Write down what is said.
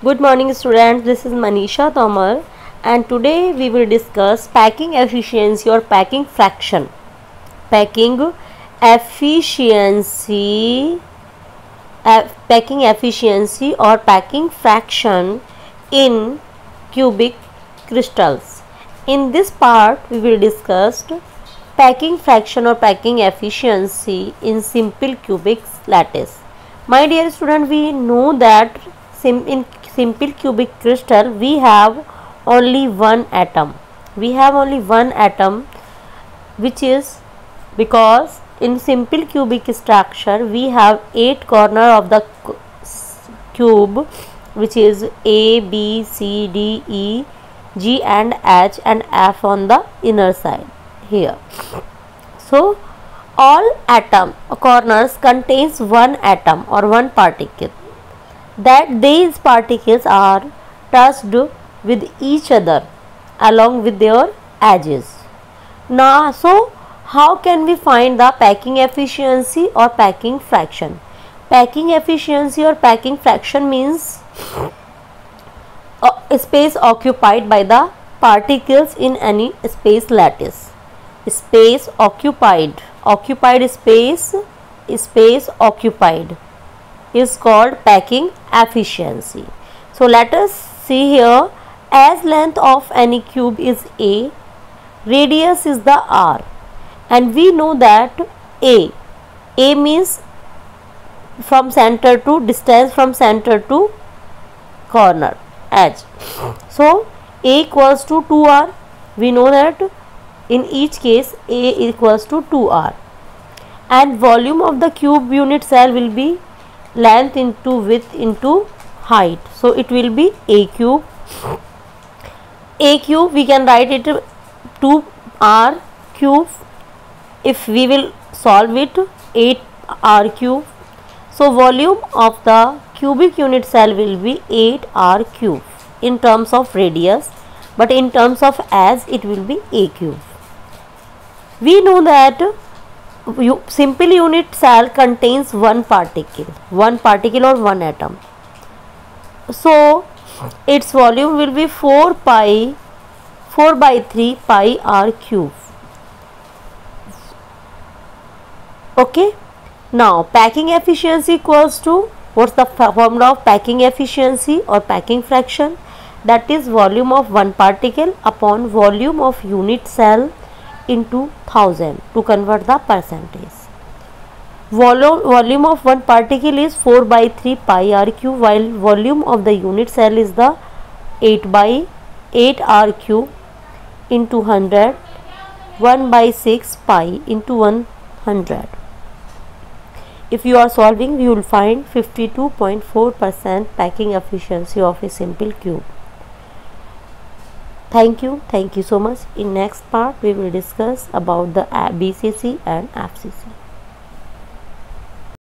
Good morning students, this is Manisha Tomar and today we will discuss packing efficiency or packing fraction. Packing efficiency or packing fraction in cubic crystals. In this part we will discuss packing fraction or packing efficiency in simple cubic lattice. My dear student, we know that in simple cubic crystal we have only one atom. Which is because in simple cubic structure we have 8 corner of the cube, which is A, B, C, D, E, G and H and F on the inner side here. So all atom corners contains one atom or one particle. That these particles are touched with each other along with their edges. Now, so how can we find the packing efficiency or packing fraction? Packing efficiency or packing fraction means space occupied by the particles in any space lattice. Space occupied is called packing efficiency. So let us see here, as length of any cube is A, radius is the R, and we know that A means from center to distance from center to corner edge. So A equals to 2R. We know that in each case A equals to 2R, and volume of the cube unit cell will be length into width into height. So it will be A cube. We can write it 2R cube. If we will solve it, 8R cube. So volume of the cubic unit cell will be 8R cube in terms of radius, but in terms of as it will be A cube. We know that simple unit cell contains one particle or one atom. So its volume will be 4 by 3 pi R cube. Okay. Now packing efficiency equals to, what's the formula of packing efficiency or packing fraction? That is volume of one particle upon volume of unit cell into 1000 to convert the percentage. Volume of one particle is 4 by 3 pi R cube, while volume of the unit cell is the 8 by 8 R cube into 100, 1 by 6 pi into 100. If you are solving, you will find 52.4% packing efficiency of a simple cube. Thank you so much. In next part we will discuss about the BCC and FCC.